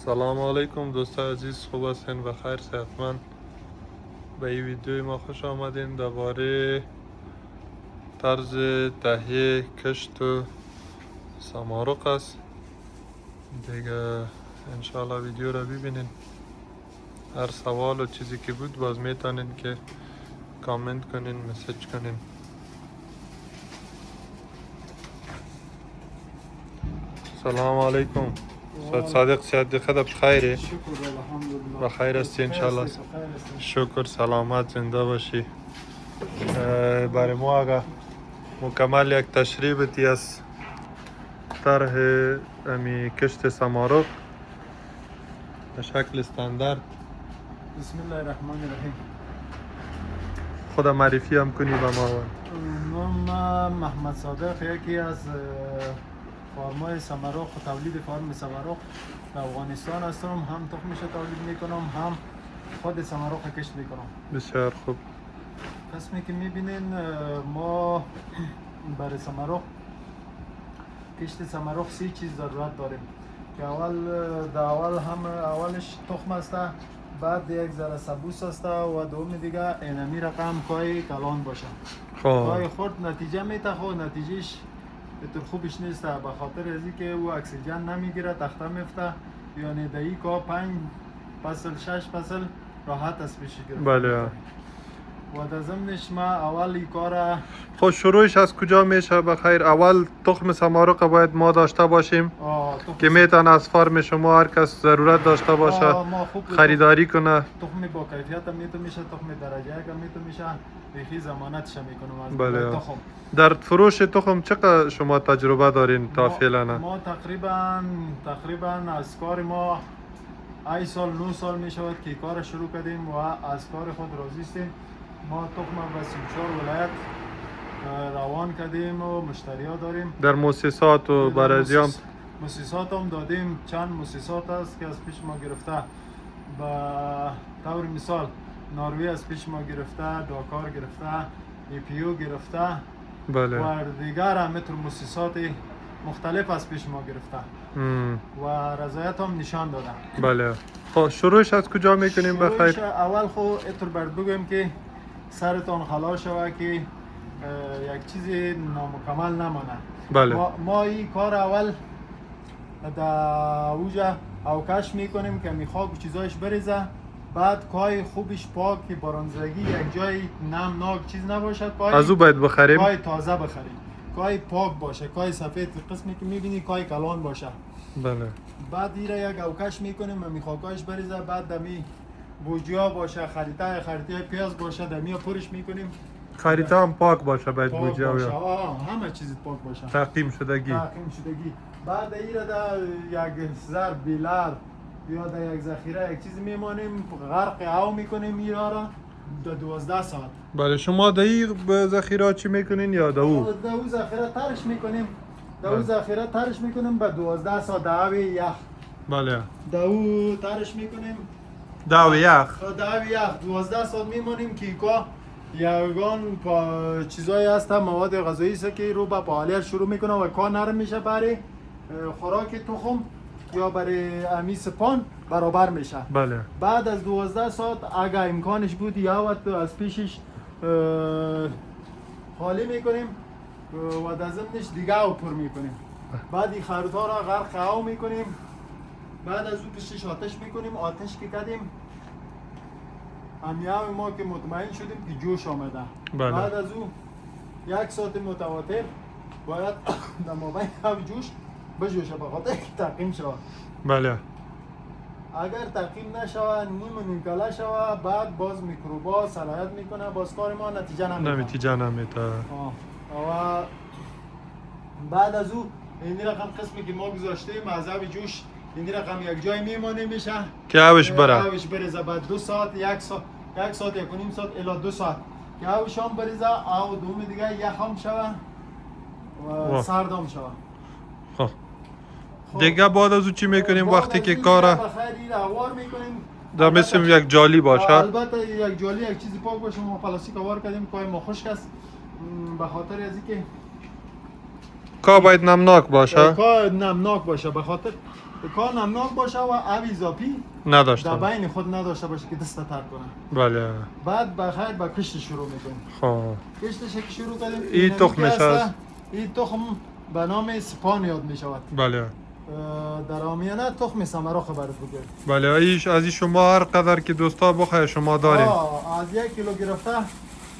سلام علیکم دوستان عزیز، خوب هستین؟ بخیر صحتمند. به این ویدیوی ما خوش آمدین. درباره طرز تهیه کشت و سمارق است. دیگه انشالله ویدیو را ببینین. هر سوال و چیزی که بود باز میتونین که کامنت کنین، مسیج کنین. سلام علیکم. صادق صحت خدا بخیره؟ شکر الحمدلله. بخیر هستی انشالله. شکر، سلامت، زنده باشی. برای ما اگه مکمل یک تشریح بدی از طرح امی کشت سمارق به شکل استاندارد. بسم الله الرحمن الرحیم. خود معرفی هم کنی به ما. من محمد صادق، یکی از فارمای سمارق و تولید فارم سمارق در افغانستان هستم. هم تخمش تولید میکنم، هم خود سمارق کشت میکنم. بسیار خوب. قسمی که میبینین ما برای سمارق کشت سمارق 3 چیز ضرورت داریم که اولش تخم است، بعد یک ذره سبوس است و دوم دیگه اینمی رقم کای کلان باشه. کای خورد نتیجه میته، خو نتیجهش بطور خوبش نیست به خاطر ازی که او اکسیژن نمیگیره، تخته میفته. یعنی دایی که 5 فصل 6 فصل راحت است بشه گرفت. بله. و در ضمنش ما اول این کار خب شروعش از کجا میشه بخیر؟ اول تخم سمارق باید ما داشته باشیم که میتونه از فارم شما هر کس ضرورت داشته باشه خریداری کنه. تخم با کیفیت هم میشه، تخم درجه یک هم میشه، بیخی ضمانتش میکنم از بله. تخم. در فروش تخم چقدر شما تجربه دارین تا فعلا؟ ما تقریبا از کار ما 8 سال 9 سال می شود که کار شروع کردیم و از کار خود راضی هستیم. ما تخم به 34 ولایت روان کردیم و مشتری ها داریم. در مؤسسات و برازیام مؤسسات هم دادیم. چند مؤسسات است که از پیش ما گرفته. به طور مثال ناروی از پیش ما گرفته، داکار گرفته، ایپیو گرفته. بله. و دیگر هم مثل مؤسسات مختلف از پیش ما گرفته و رضایت هم نشان دادن. بله. خب شروعش از کجا میکنیم بخیر؟ اول خو اتر بر بگم که سرتان خلاص شوه که یک چیزی نامکمل نمانه. بله. ما این کار اول در اوجا اوکش میکنیم که میخواد چیزایش بریزه. بعد کای خوبش پاک که برانزگی یک جای نمناک چیز نباشه. از او باید بخریم. کای تازه بخریم، کای پاک باشه، کای سفید قسمی که میبینی کای کلان باشه. بله. بعد ایره یک اوکش میکنیم و میخواکاش بریزه. بعد دمی بوجیا باشه، خریطه پیاز باشه، دمی پرش میکنیم. خریطه هم پاک باشه، باید بوجیا باشه. همه چیز پاک باشه، تعقیم شدگی. بعد ایره در یک زر بیلر یا در یک ذخیره یک چیز میمانیم، غرق آب میکنیم ایره را در 12 ساعت. بله. شما دقیق به ذخیره چی میکنین یا دو ذخیره ترش میکنیم؟ ذخیره ترش میکنیم به 12 ساعت داو یخ. بله. داو ترش میکنیم داو یخ 12 ساعت میمونیم که یگان چیزایی هست، مواد غذایی است که رو به فعالیت شروع میکنه و کار نرم میشه برای خوراک تخم یا برای امی سپان برابر میشه. بله. بعد از 12 ساعت اگر امکانش بود یا وقت از پیشش خالی میکنیم و در ضمنش دیگه او پر میکنیم. بعد این خروطا را غرق آب میکنیم. بعد از اون پیشش آتش میکنیم. آتش که کردیم امیام ما که مطمئن شدیم که جوش آمده. بله. بعد از اون 1 ساعت متواتر باید در مابین هم جوش بجوشه به خاطر که تعقیم شود. بله. اگر تعقیم نشود نیم کله شود، بعد باز میکروبا صلاحیت میکنه، باز کار ما نتیجه نمیده. و بعد از او این رقم قسمی که ما گذاشتیم از آب جوش این رقم یک جای میمانه میشه که آبش بره. آبش بریزه. بعد 2 ساعت 1 ساعت 1.5 ساعت الی 2 ساعت که آبش هم بریزه. آب دوم دیگه یخ هم شود و سرد هم شود. خب دیگه بعد از او چی میکنیم وقتی که کار بخیر اوار میکنیم؟ در مثل یک جالی باشه. البته یک جالی یک چیزی پاک باشه. ما پلاستیک اوار کردیم کای ما خشک است به خاطر ازی که کا باید نمناک باشه. کا نمناک باشه به خاطر کار نمناک باشه و آب اضافی نداشته در باشه. بین خود نداشته باشه که دست تر کنه. بله. بعد بخیر با کشت شروع میکنیم. خب کشتش که شروع کردیم این تخمش هست. این تخم به نام سپان یاد می شود. بله. در آمیانه تخم سمرا خبرت بگیر. بله ایش از این شما هر قدر که دوستا بخواه شما داریم. از 1 کیلو گرفته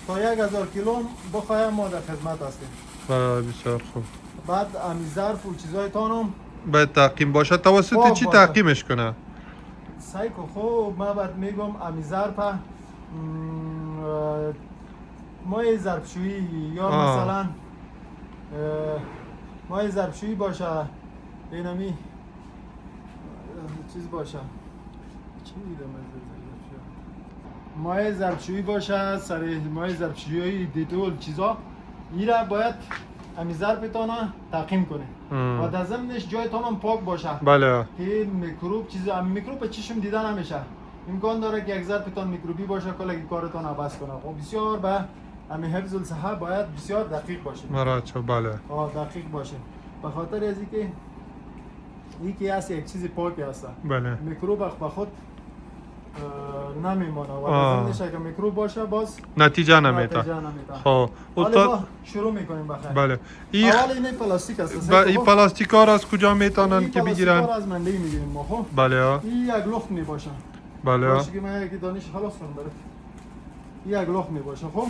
تا 1000 کیلو بخواه ما در خدمت هستیم. بله بسیار خوب. بعد امی ظرف و چیزای تانم باید تعقیم باشه. توسط چی تعقیمش کنه؟ سعی که خوب من باید میگم امی ظرف مای ظرفشویی یا مثلا مای ظرفشویی باشه اینمی چیز باشه چی میدم مای ظرفشویی باشه سر مای ظرفشویی دیتول چیزا ایره باید امی ظرفتان تعقیم کنه و در ضمنش جایتان هم پاک باشه. بله. که میکروب چیز میکروب به چشم دیده نمیشه. امکان داره که یک ظرفتان میکروبی باشه کلا کارتان عوض کنه. خب بسیار به همین حفظ الصحه باید بسیار دقیق باشه. مراجع بله. دقیق باشه. به خاطر از اینکه یکی هست یک چیز پاکی هست. بله. میکروب به خود نمیمونه و ضمنش اگه میکروب باشه باز نتیجه نمیده. خب حالا شروع میکنیم بخیر. بله. اول این پلاستیک است. این پلاستیک ها را از کجا میتونن که بگیرن؟ پلاستیک ها از منده میگیریم ما. خب بله. این یک لخت میباشه. بله. باشه که من یکی دانش خلاص کنم برات. یک لخت میباشه. خب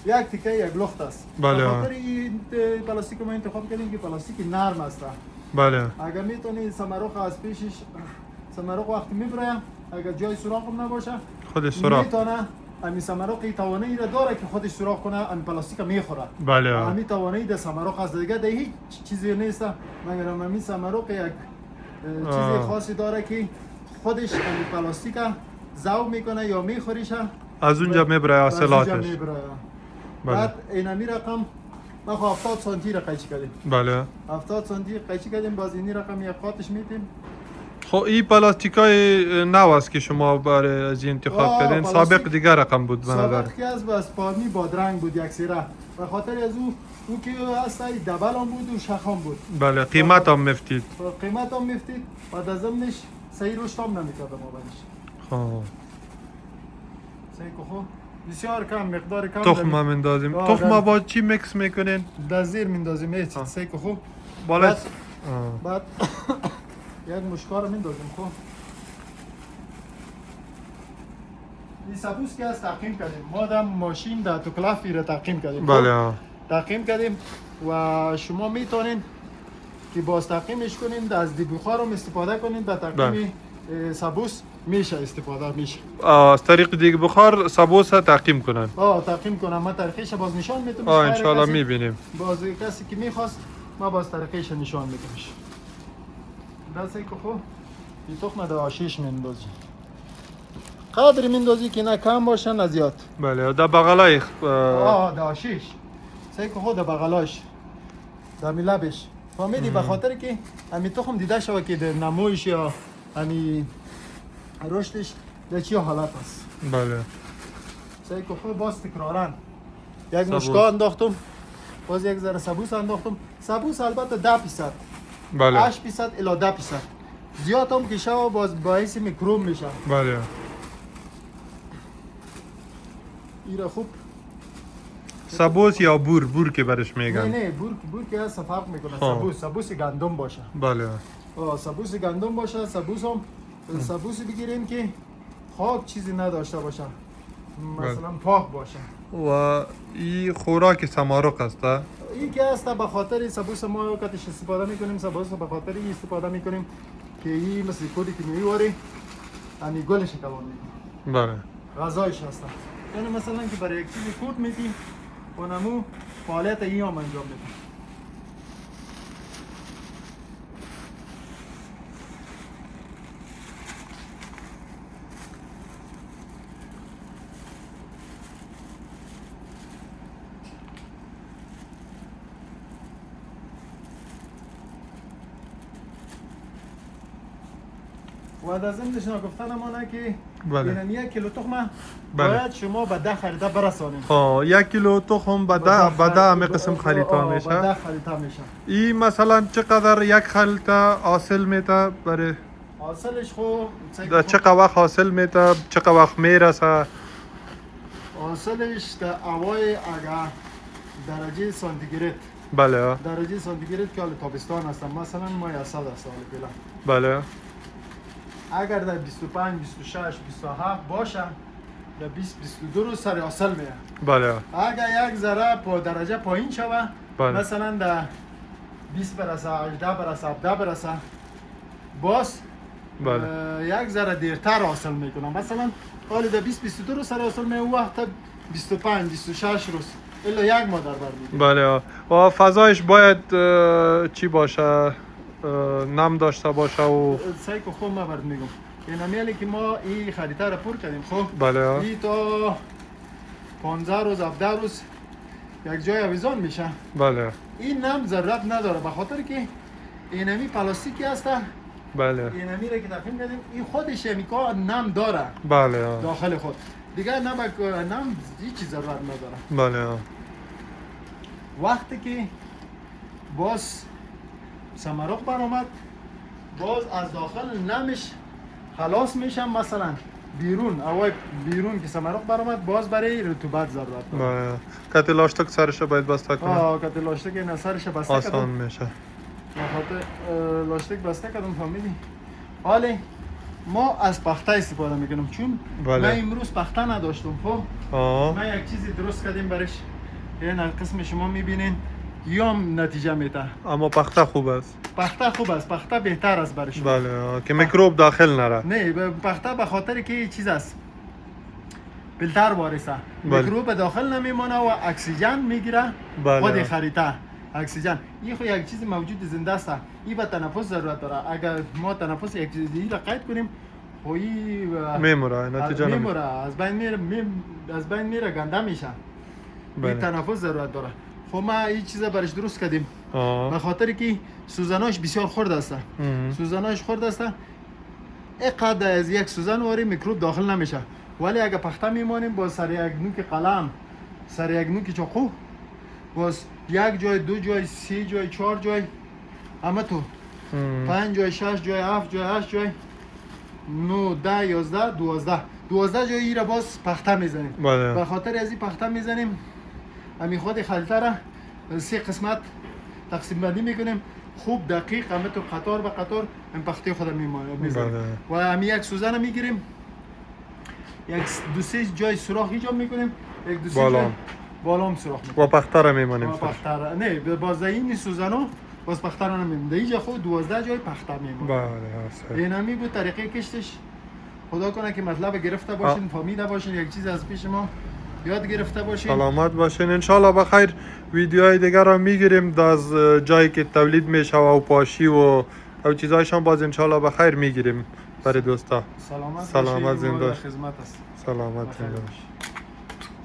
یک تیکه یک لخت است. بله. به خاطر این پلاستیک ما انتخاب کردیم که پلاستیک نرم است. بله. اگر میتونی سمرق از پیشش سمرق وقتی میبره اگر جای سوراخ هم نباشه خودش سوراخ میتونه امی سمرق توانایی داره که خودش سوراخ کنه امی پلاستیک میخوره. بله. امی توانایی در سمرق از دیگه ده هیچ چیزی نیست مگر امی سمرق یک چیز خاصی داره که خودش امی پلاستیک ذوب میکنه یا میخوریشه از اونجا میبره حاصلاتش. بعد اینمی رقم ما 70 سانتی را قیچی کردیم. بله. 70 سانتی قیچی کردیم باز این رقم یک قاطش میتیم. خب این پلاستیکای نو است که شما برای از این انتخاب کردین. سابق دیگر رقم بود به نظر. سابق که از بس پارمی بادرنگ بود یک سیره. به خاطر از او که هست دبل هم بود و شخ هم بود. بله قیمت هم مفتید. قیمت هم مفتید و در ضمنش صحیح رشد هم نمیکرد ما بهش. خب صحیح که خوب بسیار کم مقدار کم تخم هم اندازیم. تخم با چی میکس میکنین؟ در زیر میندازیم هیچ صحیح که خوب. بعد یک مشکار رو میندازیم. خب این سبوس که از تعقیم کردیم ما در ماشین در تو کلافی رو تعقیم کردیم. بله. تعقیم کردیم و شما میتونین که باز تعقیمش کنین از دی بخار هم استفاده کنین در تعقیم سبوس میشه استفاده میشه. از طریق دیگه بخار سبوس تعقیم کنن. تعقیم کنم ما طریقش باز نشان میتونم. انشالله میبینیم. باز کسی که میخواست ما باز طریقش نشان میتونم. دسته که خوب این تخم در آشیش میندازی قدری میندازی که نه کم باشه نه زیاد. بله در بغلای در آشیش سعی که خود در بغلاش در لبش فهمیدی به خاطر که همین تخم دیده شود که در نمویش یا همین رشدش در چی حالت است. بله. سعی که خود باز تکرارن یک مشکا انداختم باز یک ذره سبوس انداختم. سبوس البته 10%. بله. 8% الی 10%. زیاد هم که شو باز باعث میکروب میشه. بله. ایره خوب سبوس یا بور که برش میگن. نه بور که از فرق میکنه. سبوس گندم باشه. بله. سبوس گندم باشه. سبوس بگیریم که خاک چیزی نداشته باشه. مثلا پاک باشه. و این خوراک سمارق است. این که است به خاطر سبوس ما کاتش استفاده میکنیم. سبوس به خاطر این استفاده میکنیم که این مثل کودی که میوری یعنی گلش کلان میکنه. بله. غذایش هست. یعنی مثلا که برای یک چیزی کود میدیم و نمو فعالیت این هم انجام میدیم. و در ضمنش نگفتن مانه که این 1 کیلو تخم باید شما به 10 خریده برسانید. 1 کیلو تخم به 10 همه قسم خریده میشه. به 10 خریده میشه. این مثلا چقدر یک خلطه حاصل میده برای حاصلش خوب در چقدر وقت حاصل میده، چقدر وقت میرسه؟ حاصلش در هوای اگر درجه سانتیگراد بله درجه سانتیگراد که حال تابستان هستم مثلا ما 100 است حال فعلا. بله اگر در 25 26 27 باشه در 20 22 روز سر حاصل میاد. بله اگر یک ذره با درجه پایین شوه بله. مثلا در 20 برسه 18 برسه 17 برسه باز بله. یک ذره دیرتر حاصل میکنم مثلا حالا در 20 22 روز سر حاصل میاد وقت 25 26 روز الا یک ماه در بر میگیره. بله و فضایش باید چی باشه؟ نم داشته باشه و سعی که خوب ما برد میگم این همیالی که ما این خریطه را پر کردیم خب بله این تا 15 روز 17 روز یک جای آویزان میشه. بله این نم ضرورت نداره به خاطر که این همی پلاستیکی هسته. بله این همی را که تقسیم کردیم این خودش همیکا نم داره بله داخل خود دیگه نم هیچ ضرورت نداره. بله وقتی که باز سمرق برآمد باز از داخل نمش خلاص میشم مثلا بیرون اوای بیرون که سمرق برآمد باز برای رطوبت ضرورت داره. بله کتی لاشتک سرش باید بسته کنه. کتی لاشتک این سرش بسته آسان کردم میشه. خاطر لاشتک بسته کردم فهمیدی. حالی ما از پخته استفاده میکنم چون بله. من امروز پخته نداشتم خب من یک چیزی درست کردیم برش این قسم شما میبینین یام نتیجه میده. اما پخته خوب است. پخته خوب است پخته بهتر است برش. بله که میکروب داخل نره. نه پخته به خاطر که چیز است فیلتر وارسه بله. میکروب داخل نمیمونه و اکسیژن میگیره. بله. خود خریطه اکسیژن این خو یک چیز موجود زنده است این به تنفس ضرورت داره اگر ما تنفس یک چیزی را قید کنیم خویی میموره نتیجه میموره از بین میره گنده میشه. بله. این تنفس ضرورت داره. خب ما این چیزا برش درست کردیم به خاطر که سوزناش بسیار خرد است. سوزناش خرد است اینقدر از یک سوزن واری میکروب داخل نمیشه ولی اگه پخته میمانیم با سر یک نوک قلم سر یک نوک چاقو باز یک جای دو جای سه جای چهار جای همه تو 5 جای 6 جای 7 جای 8 جای 9 10 11 12 جای را باز پخته میزنیم. بله. به خاطر از این پخته میزنیم همین خود خلیطه را 3 قسمت تقسیم بندی میکنیم خوب دقیق همه تو قطار به قطار این پخته خود میزنیم. بله. و همین یک سوزن میگیریم یک دو سه جای سوراخ ایجاد میکنیم یک دو سه جای بالام سوراخ میکنیم و پخته را میمانیم. نه باز این سوزنو باز پخته را نمیمونیم در اینجا خود 12 جای پخته میمونیم. بله این همی بود طریقه کشتش. خدا کنه که مطلب گرفته باشین فهمیده باشین یک چیز از پیش ما یاد گرفته باشین. سلامت باشین انشالله بخیر. ویدیوهای دیگر را میگیریم از جایی که تولید میشه و پاشی و چیزایشان باز انشالله بخیر میگیریم برای دوستا. سلامت زنده خدمت است. سلامت زنده.